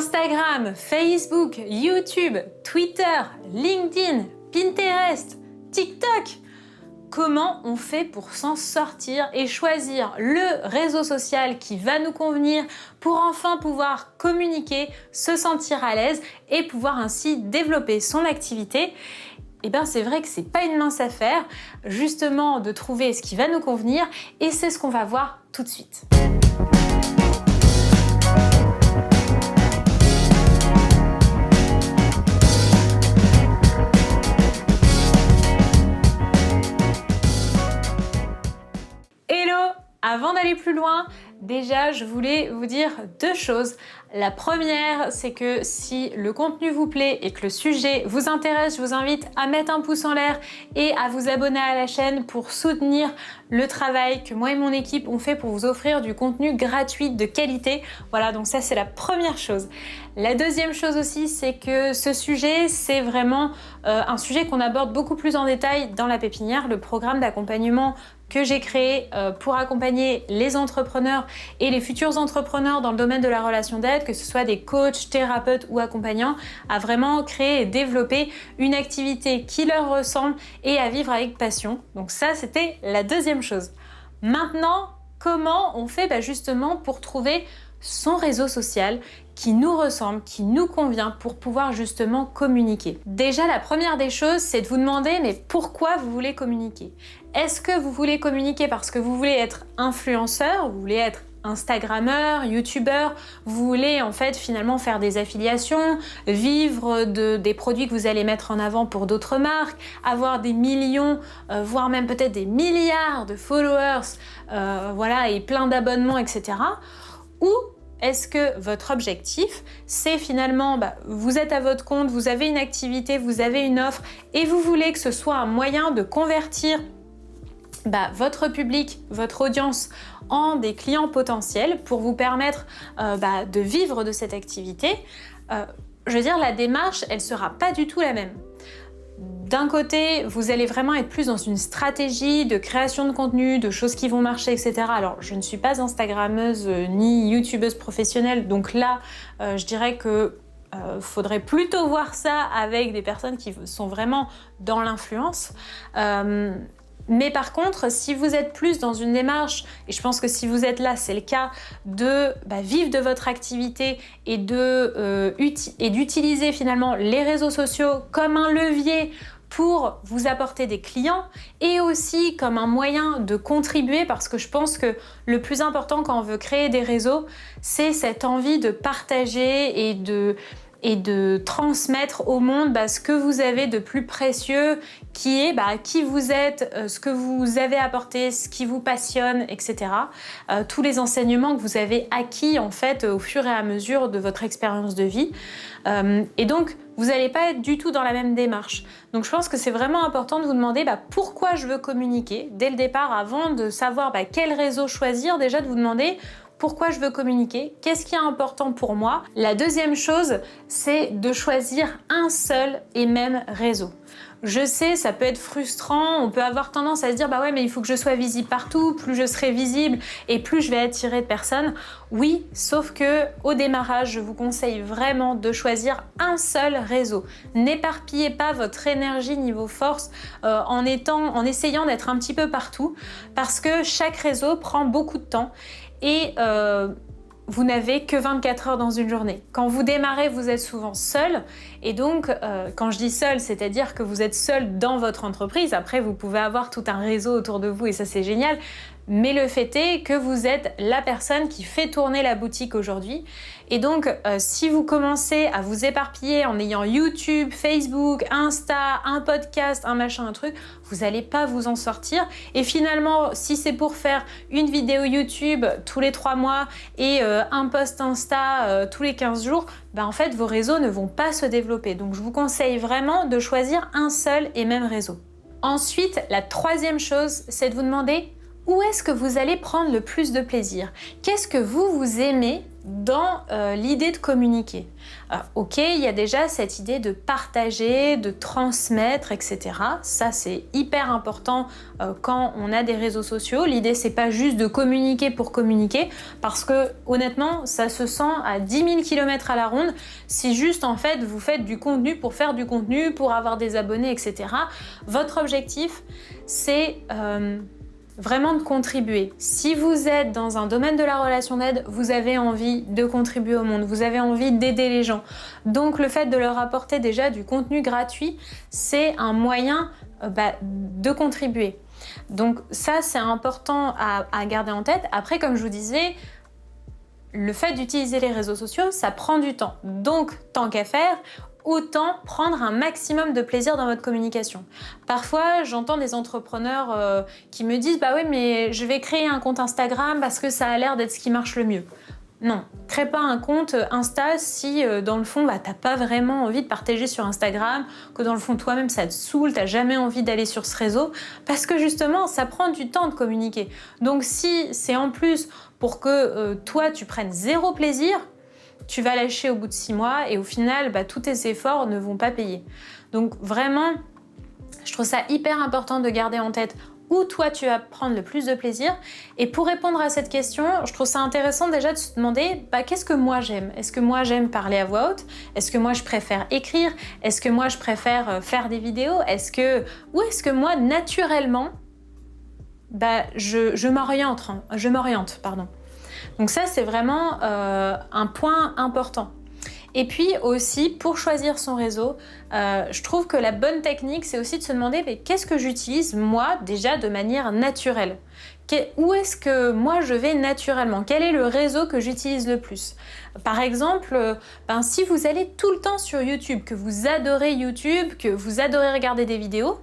Instagram, Facebook, YouTube, Twitter, LinkedIn, Pinterest, TikTok. Comment on fait pour s'en sortir et choisir le réseau social qui va nous convenir pour enfin pouvoir communiquer, se sentir à l'aise et pouvoir ainsi développer son activité? Eh bien, c'est vrai que c'est pas une mince affaire, justement, de trouver ce qui va nous convenir, et c'est ce qu'on va voir tout de suite. Hello! Avant d'aller plus loin, déjà, je voulais vous dire deux choses. La première, c'est que si le contenu vous plaît et que le sujet vous intéresse, je vous invite à mettre un pouce en l'air et à vous abonner à la chaîne pour soutenir le travail que moi et mon équipe ont fait pour vous offrir du contenu gratuit de qualité. Voilà, donc ça c'est la première chose. La deuxième chose aussi, c'est que ce sujet, c'est vraiment un sujet qu'on aborde beaucoup plus en détail dans la pépinière, le programme d'accompagnement que j'ai créé pour accompagner les entrepreneurs et les futurs entrepreneurs dans le domaine de la relation d'aide, que ce soit des coachs, thérapeutes ou accompagnants, à vraiment créer et développer une activité qui leur ressemble et à vivre avec passion. Donc ça, c'était la deuxième chose. Maintenant, comment on fait justement pour trouver son réseau social qui nous ressemble, qui nous convient pour pouvoir justement communiquer. Déjà, la première des choses, c'est de vous demander mais pourquoi vous voulez communiquer? Est-ce que vous voulez communiquer parce que vous voulez être influenceur, vous voulez être Instagrammeur, youtubeur, vous voulez en fait finalement faire des affiliations, vivre des produits que vous allez mettre en avant pour d'autres marques, avoir des millions, voire même peut-être des milliards de followers, voilà, et plein d'abonnements, etc. Ou est-ce que votre objectif, c'est finalement, vous êtes à votre compte, vous avez une activité, vous avez une offre et vous voulez que ce soit un moyen de convertir votre public, votre audience en des clients potentiels pour vous permettre de vivre de cette activité, je veux dire, la démarche, elle sera pas du tout la même. D'un côté, vous allez vraiment être plus dans une stratégie de création de contenu, de choses qui vont marcher, etc. Alors, je ne suis pas Instagrammeuse ni YouTubeuse professionnelle, donc là, je dirais que faudrait plutôt voir ça avec des personnes qui sont vraiment dans l'influence. Mais par contre, si vous êtes plus dans une démarche, et je pense que si vous êtes là, c'est le cas, de vivre de votre activité et d'utiliser finalement les réseaux sociaux comme un levier pour vous apporter des clients et aussi comme un moyen de contribuer, parce que je pense que le plus important quand on veut créer des réseaux, c'est cette envie de partager et de transmettre au monde ce que vous avez de plus précieux, qui est qui vous êtes, ce que vous avez apporté, ce qui vous passionne, etc. Tous les enseignements que vous avez acquis en fait au fur et à mesure de votre expérience de vie. Et donc, vous n'allez pas être du tout dans la même démarche. Donc je pense que c'est vraiment important de vous demander pourquoi je veux communiquer dès le départ, avant de savoir quel réseau choisir, déjà de vous demander pourquoi je veux communiquer, qu'est-ce qui est important pour moi. La deuxième chose, c'est de choisir un seul et même réseau. Je sais, ça peut être frustrant, on peut avoir tendance à se dire ouais, mais il faut que je sois visible partout, plus je serai visible et plus je vais attirer de personnes. Oui, sauf que au démarrage, je vous conseille vraiment de choisir un seul réseau. N'éparpillez pas votre énergie niveau force en essayant d'être un petit peu partout, parce que chaque réseau prend beaucoup de temps et vous n'avez que 24 heures dans une journée. Quand vous démarrez, vous êtes souvent seul. Et donc, quand je dis seul, c'est-à-dire que vous êtes seul dans votre entreprise. Après, vous pouvez avoir tout un réseau autour de vous et ça, c'est génial. Mais le fait est que vous êtes la personne qui fait tourner la boutique aujourd'hui. Et donc, si vous commencez à vous éparpiller en ayant YouTube, Facebook, Insta, un podcast, un machin, un truc, vous n'allez pas vous en sortir. Et finalement, si c'est pour faire une vidéo YouTube tous les 3 mois et un post Insta tous les 15 jours, en fait, vos réseaux ne vont pas se développer. Donc, je vous conseille vraiment de choisir un seul et même réseau. Ensuite, la troisième chose, c'est de vous demander Où est-ce que vous allez prendre le plus de plaisir? Qu'est-ce que vous aimez dans l'idée de communiquer? Ok, il y a déjà cette idée de partager, de transmettre, etc. Ça, c'est hyper important quand on a des réseaux sociaux. L'idée, c'est pas juste de communiquer pour communiquer, parce que honnêtement, ça se sent à 10 000 km à la ronde si juste en fait vous faites du contenu pour faire du contenu, pour avoir des abonnés, etc. Votre objectif, c'est vraiment de contribuer. Si vous êtes dans un domaine de la relation d'aide, vous avez envie de contribuer au monde, vous avez envie d'aider les gens. Donc le fait de leur apporter déjà du contenu gratuit, c'est un moyen de contribuer. Donc ça, c'est important à garder en tête. Après, comme je vous disais, le fait d'utiliser les réseaux sociaux, ça prend du temps. Donc, tant qu'à faire, autant prendre un maximum de plaisir dans votre communication. Parfois, j'entends des entrepreneurs qui me disent « Bah oui, mais je vais créer un compte Instagram parce que ça a l'air d'être ce qui marche le mieux. » Non, crée pas un compte Insta si dans le fond, t'as pas vraiment envie de partager sur Instagram, que dans le fond, toi-même, ça te saoule, t'as jamais envie d'aller sur ce réseau, parce que justement, ça prend du temps de communiquer. Donc si c'est en plus pour que toi, tu prennes zéro plaisir, tu vas lâcher au bout de 6 mois et au final, tous tes efforts ne vont pas payer. Donc vraiment, je trouve ça hyper important de garder en tête où toi tu vas prendre le plus de plaisir. Et pour répondre à cette question, je trouve ça intéressant déjà de se demander qu'est-ce que moi j'aime? Est-ce que moi j'aime parler à voix haute? Est-ce que moi je préfère écrire? Est-ce que moi je préfère faire des vidéos? Ou est-ce que moi naturellement, je m'oriente, pardon. Donc ça, c'est vraiment un point important. Et puis aussi, pour choisir son réseau, je trouve que la bonne technique, c'est aussi de se demander qu'est-ce que j'utilise moi déjà de manière naturelle? Où est-ce que moi je vais naturellement? Quel est le réseau que j'utilise le plus? Par exemple, si vous allez tout le temps sur YouTube, que vous adorez YouTube, que vous adorez regarder des vidéos,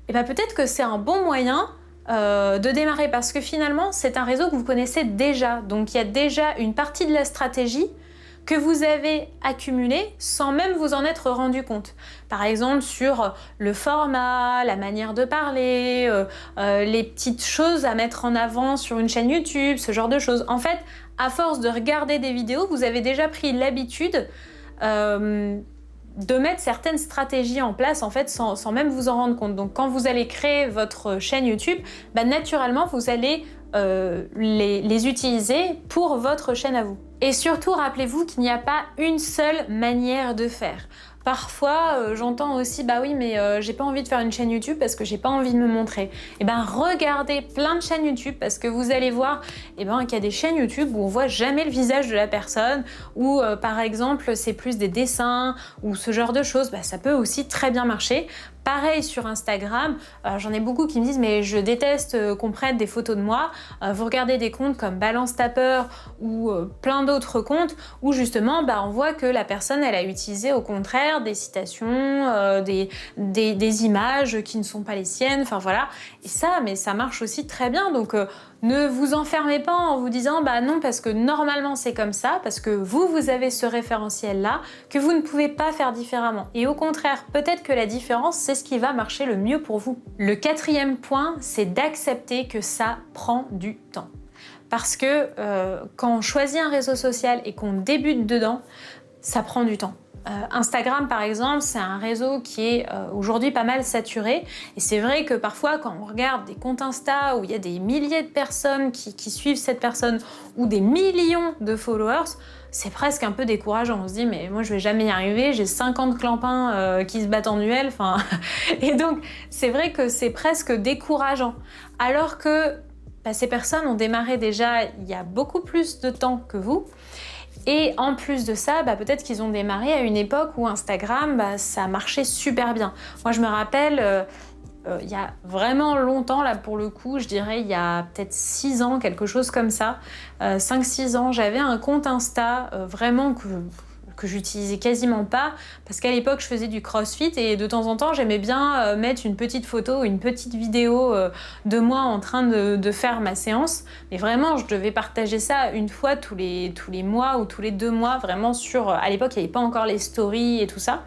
peut-être que c'est un bon moyen de démarrer, parce que finalement c'est un réseau que vous connaissez déjà, donc il y a déjà une partie de la stratégie que vous avez accumulée sans même vous en être rendu compte. Par exemple sur le format, la manière de parler, les petites choses à mettre en avant sur une chaîne YouTube, ce genre de choses. En fait, à force de regarder des vidéos, vous avez déjà pris l'habitude de mettre certaines stratégies en place en fait sans même vous en rendre compte. Donc quand vous allez créer votre chaîne YouTube, naturellement vous allez les utiliser pour votre chaîne à vous. Et surtout, rappelez-vous qu'il n'y a pas une seule manière de faire. Parfois, j'entends aussi, oui, mais j'ai pas envie de faire une chaîne YouTube parce que j'ai pas envie de me montrer. Regardez plein de chaînes YouTube, parce que vous allez voir qu'il y a des chaînes YouTube où on voit jamais le visage de la personne, ou par exemple, c'est plus des dessins, ou ce genre de choses, ça peut aussi très bien marcher. Pareil sur Instagram, j'en ai beaucoup qui me disent mais je déteste qu'on prenne des photos de moi. Vous regardez des comptes comme Balance ta peur ou plein d'autres comptes où justement on voit que la personne elle a utilisé au contraire des citations, des images qui ne sont pas les siennes, enfin voilà. Et ça, mais ça marche aussi très bien, donc ne vous enfermez pas en vous disant non parce que normalement c'est comme ça, parce que vous avez ce référentiel là, que vous ne pouvez pas faire différemment. Et au contraire, peut-être que la différence c'est ce qui va marcher le mieux pour vous. Le 4e point, c'est d'accepter que ça prend du temps. Parce que quand on choisit un réseau social et qu'on débute dedans, ça prend du temps. Instagram par exemple, c'est un réseau qui est aujourd'hui pas mal saturé, et c'est vrai que parfois quand on regarde des comptes Insta où il y a des milliers de personnes qui suivent cette personne ou des millions de followers, c'est presque un peu décourageant. On se dit mais moi je vais jamais y arriver, j'ai 50 clampins qui se battent en duel, et donc c'est vrai que c'est presque décourageant, alors que ces personnes ont démarré déjà il y a beaucoup plus de temps que vous. Et en plus de ça, peut-être qu'ils ont démarré à une époque où Instagram, ça marchait super bien. Moi, je me rappelle, il y a vraiment longtemps, là, pour le coup, je dirais il y a peut-être 6 ans, quelque chose comme ça, 5-6 ans, j'avais un compte Insta vraiment que que j'utilisais quasiment pas parce qu'à l'époque je faisais du crossfit et de temps en temps j'aimais bien mettre une petite photo, une petite vidéo de moi en train de faire ma séance, mais vraiment je devais partager ça une fois tous les mois ou tous les 2 mois, vraiment à l'époque il n'y avait pas encore les stories et tout ça.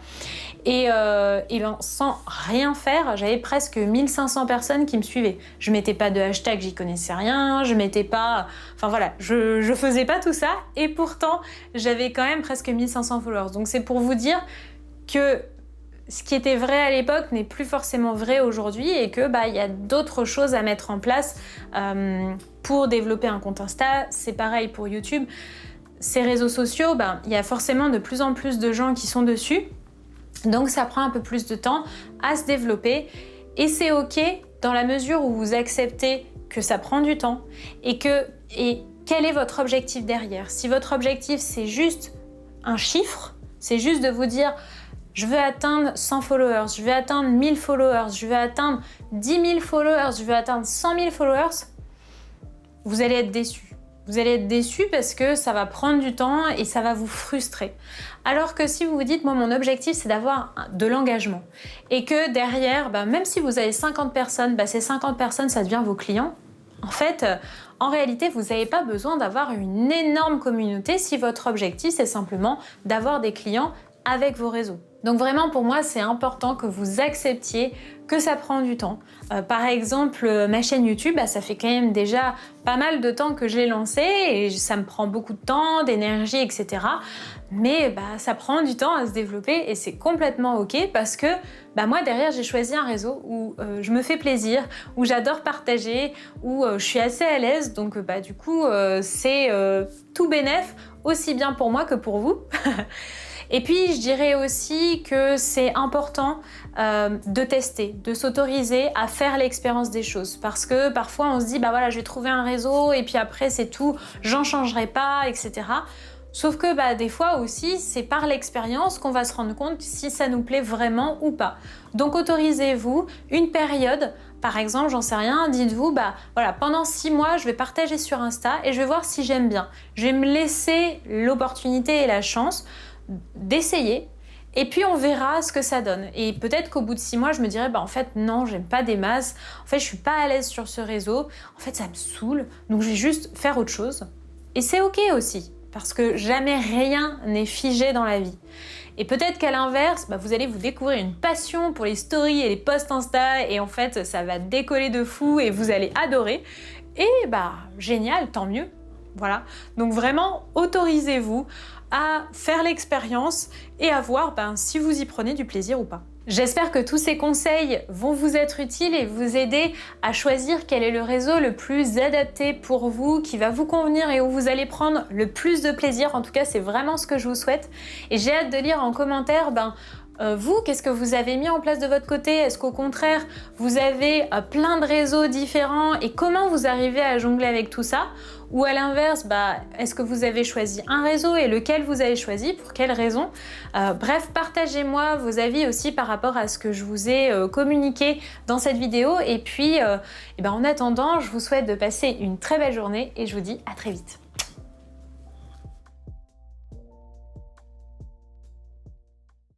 Et ben, sans rien faire, j'avais presque 1500 personnes qui me suivaient. Je mettais pas de hashtag, j'y connaissais rien, je mettais pas... Enfin voilà, je faisais pas tout ça et pourtant j'avais quand même presque 1500 followers. Donc c'est pour vous dire que ce qui était vrai à l'époque n'est plus forcément vrai aujourd'hui et que il y a d'autres choses à mettre en place pour développer un compte Insta. C'est pareil pour YouTube. Ces réseaux sociaux, il y a forcément de plus en plus de gens qui sont dessus. Donc ça prend un peu plus de temps à se développer et c'est ok dans la mesure où vous acceptez que ça prend du temps et quel est votre objectif derrière. Si votre objectif c'est juste un chiffre, c'est juste de vous dire je veux atteindre 100 followers, je veux atteindre 1000 followers, je veux atteindre 10 000 followers, je veux atteindre 100 000 followers, vous allez être déçu. Vous allez être déçu parce que ça va prendre du temps et ça va vous frustrer. Alors que si vous vous dites, moi mon objectif c'est d'avoir de l'engagement et que derrière, même si vous avez 50 personnes, ces 50 personnes ça devient vos clients, en fait, en réalité vous n'avez pas besoin d'avoir une énorme communauté si votre objectif c'est simplement d'avoir des clients avec vos réseaux. Donc vraiment pour moi c'est important que vous acceptiez que ça prend du temps. Par exemple ma chaîne YouTube, ça fait quand même déjà pas mal de temps que je l'ai lancée et ça me prend beaucoup de temps, d'énergie, etc. Mais ça prend du temps à se développer et c'est complètement ok parce que moi derrière j'ai choisi un réseau où je me fais plaisir, où j'adore partager, où je suis assez à l'aise, donc du coup c'est tout bénef, aussi bien pour moi que pour vous. Et puis je dirais aussi que c'est important de tester, de s'autoriser à faire l'expérience des choses parce que parfois on se dit voilà je vais trouver un réseau et puis après c'est tout, j'en changerai pas, etc. Sauf que des fois aussi c'est par l'expérience qu'on va se rendre compte si ça nous plaît vraiment ou pas. Donc autorisez-vous une période, par exemple j'en sais rien, dites-vous voilà pendant 6 mois je vais partager sur Insta et je vais voir si j'aime bien. Je vais me laisser l'opportunité et la chance d'essayer et puis on verra ce que ça donne et peut-être qu'au bout de 6 mois je me dirais en fait non j'aime pas des masses, en fait je suis pas à l'aise sur ce réseau, en fait ça me saoule donc je vais juste faire autre chose et c'est ok aussi parce que jamais rien n'est figé dans la vie. Et peut-être qu'à l'inverse, vous allez vous découvrir une passion pour les stories et les posts Insta et en fait ça va décoller de fou et vous allez adorer et génial, tant mieux. Voilà, donc vraiment autorisez-vous à faire l'expérience et à voir si vous y prenez du plaisir ou pas. J'espère que tous ces conseils vont vous être utiles et vous aider à choisir quel est le réseau le plus adapté pour vous, qui va vous convenir et où vous allez prendre le plus de plaisir. En tout cas, c'est vraiment ce que je vous souhaite. Et j'ai hâte de lire en commentaire vous, qu'est-ce que vous avez mis en place de votre côté? Est-ce qu'au contraire, vous avez plein de réseaux différents et comment vous arrivez à jongler avec tout ça? Ou à l'inverse, est-ce que vous avez choisi un réseau et lequel vous avez choisi? Pour quelles raisons? Bref, partagez-moi vos avis aussi par rapport à ce que je vous ai communiqué dans cette vidéo. Et puis, en attendant, je vous souhaite de passer une très belle journée et je vous dis à très vite.